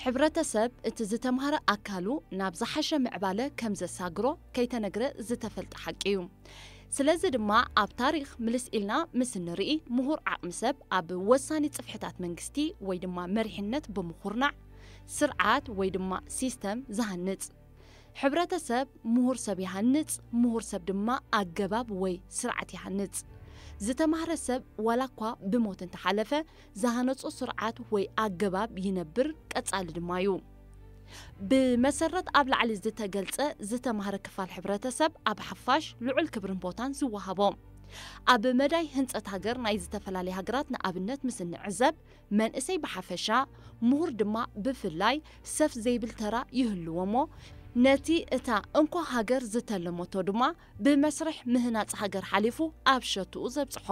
ሕብረተሰብ እቲ ዝተምሃረ ኣካሉ ናብ ዝሓሸ ምዕባለ ከም ዘሳግሮ ከይተነግረ ዝተፈልጠ ሓቂ እዩ። ስለዚ ድማ ኣብ ታሪኽ ምልስ ኢልና ምስ ንርኢ ምሁር ዓቕሚ ሰብ ኣብ ወሳኒ ጽፍሕታት መንግስቲ ወይ ድማ መሪሕነት ብምኹርናዕ ስርዓት ወይ ድማ ሲስተም ዝሃንጽ ሕብረተሰብ ምሁር ሰብ ይሃንጽ፣ ምሁር ሰብ ድማ ኣገባብ ወይ ስርዓት ይሃንጽ። ዝተምሃረ ሰብ ዋላኳ ብሞት እንተሓለፈ ዝሃነጾ ስርዓት ወይ ኣገባብ ይነብር ቀጻሊ ድማ እዩ። ብመሰረት ኣብ ላዕሊ ዝተገልጸ ዝተምሃረ ክፋል ሕብረተሰብ ኣብ ሓፋሽ ልዑል ክብርን ቦታን ዝወሃቦ ኣብ መዳይ ህንጸት ሃገር ናይ ዝተፈላለዩ ሃገራት ንኣብነት ምስ ንዕዘብ መንእሰይ ብሓፈሻ ምሁር ድማ ብፍላይ ሰፍ ዘይብል ተራ ይህልዎሞ ነቲ እታ እንኳ ሃገር ዝተለመቶ ድማ ብመስርሕ ምህናጽ ሃገር ሓሊፉ ኣብ ሸትኡ ዘብጽሖ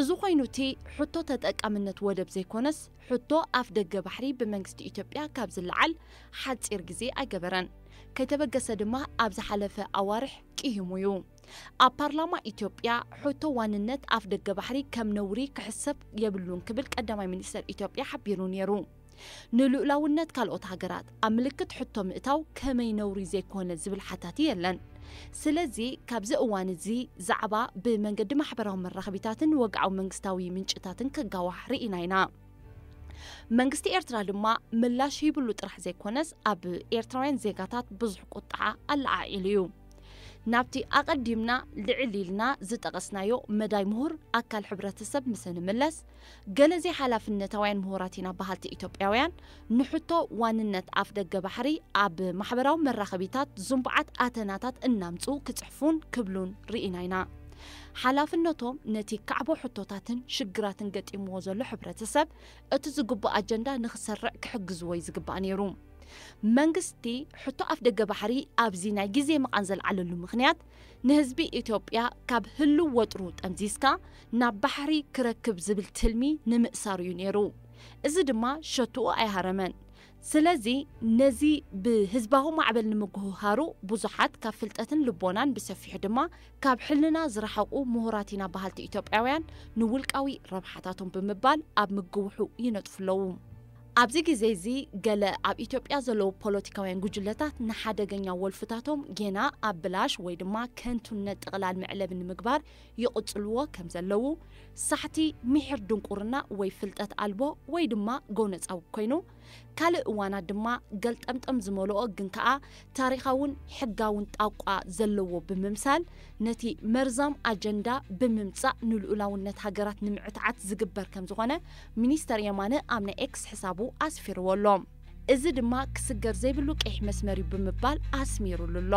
እዚ ኮይኑቲ ሕቶ ተጠቃምነት ወደብ ዘይኮነስ ሕቶ ኣፍ ደገ ባሕሪ ብመንግስቲ ኢትዮጵያ ካብ ዝለዓል ሓጺር ግዜ ኣይገበረን ከይተበገሰ ድማ ኣብ ዝሓለፈ ኣዋርሕ ቂሂሙ እዩ። ኣብ ፓርላማ ኢትዮጵያ ሕቶ ዋንነት ኣፍ ደገ ባሕሪ ከም ነውሪ ክሕሰብ የብሉን ክብል ቀዳማይ ሚኒስተር ኢትዮጵያ ሓቢሩ ነይሩ። ንልኡላውነት ካልኦት ሃገራት ኣብ ምልክት ሕቶ ምእታው ከመይ ነውሪ ዘይኮነ ዝብል ሓታቲ የለን። ስለዚ ካብዚ እዋን እዚ ዛዕባ ብመንገዲ ማሕበራዊ መራኸቢታትን ወግዓዊ መንግስታዊ ምንጭታትን ክጋዋሕ ርኢና ኢና። መንግስቲ ኤርትራ ድማ ምላሽ ይብሉ ጥራሕ ዘይኮነስ ኣብ ኤርትራውያን ዜጋታት ብዙሕ ቁጥዓ ኣለዓዒሉ እዩ። ናብቲ ኣቐዲምና ልዕል ኢልና ዝጠቐስናዮ መዳይ ምሁር ኣካል ሕብረተሰብ ምስ ንምለስ ገለ ዘይሓላፍነታውያን ምሁራት ኢና ባህልቲ ኢትዮጵያውያን ንሕቶ ዋንነት ኣፍ ደገ ባሕሪ ኣብ ማሕበራዊ መራኸቢታት ዙምብዓት ኣተናታት እናምፁ ክጽሕፉን ክብሉን ርኢና ኢና። ሓላፍነቶም ነቲ ካዕቦ ሕቶታትን ሽግራትን ገጢምዎ ዘሎ ሕብረተሰብ እቲ ዝግባእ ኣጀንዳ ንኽሰርዕ ክሕግዝዎ ዝግባእ ነይሩ። መንግስቲ ሕቶ ኣፍ ደገ ባሕሪ ኣብዚ ናይ ግዜ መቓን ዘለዓለሉ ምኽንያት ንህዝቢ ኢትዮጵያ ካብ ህልው ወጥሩ ጠምዚዝካ ናብ ባሕሪ ክረክብ ዝብል ትልሚ ንምእሳር እዩ ነይሩ። እዚ ድማ ሸትኡ ኣይሃረመን። ስለዚ ነዚ ብህዝባዊ ማዕበል ንምግህሃሩ ብዙሓት ካብ ፍልጠትን ልቦናን ብሰፊሑ ድማ ካብ ሕልና ዝረሓቑ ምሁራት ኢና ባህልቲ ኢትዮጵያውያን ንውልቃዊ ረብሓታቶም ብምባል ኣብ ምግውሑ ይነጥፍለዉ። ኣብዚ ግዜ እዚ ገለ ኣብ ኢትዮጵያ ዘለዉ ፖለቲካውያን ጉጅለታት ንሓደገኛ ወልፍታቶም ጌና ኣብ ብላሽ ወይ ድማ ከንቱነት ጥቕላል መዕለብ ንምግባር ይቕጽልዎ ከም ዘለዉ ሳሕቲ ምሕር ድንቁርና ወይ ፍልጠት ኣልቦ ወይ ድማ ጎነፃዊ ኮይኑ ካልእ እዋናት ድማ ገልጠምጠም ዝመልኦ ግን ከዓ ታሪኻውን ሕጋውን ጣቋ ዘለዎ ብምምሳል ነቲ መርዛም ኣጀንዳ ብምምጻእ ንልኡላውነት ሃገራት ንምዕትዓት ዝግበር ከም ዝኾነ ሚኒስተር የማነ ኣብ ናይ ኤክስ ሕሳቡ ኣስፊርዎ ኣሎ። እዚ ድማ ክስገር ዘይብሉ ቀይሕ መስመር ብምባል ኣስሚሩሉ ኣሎ።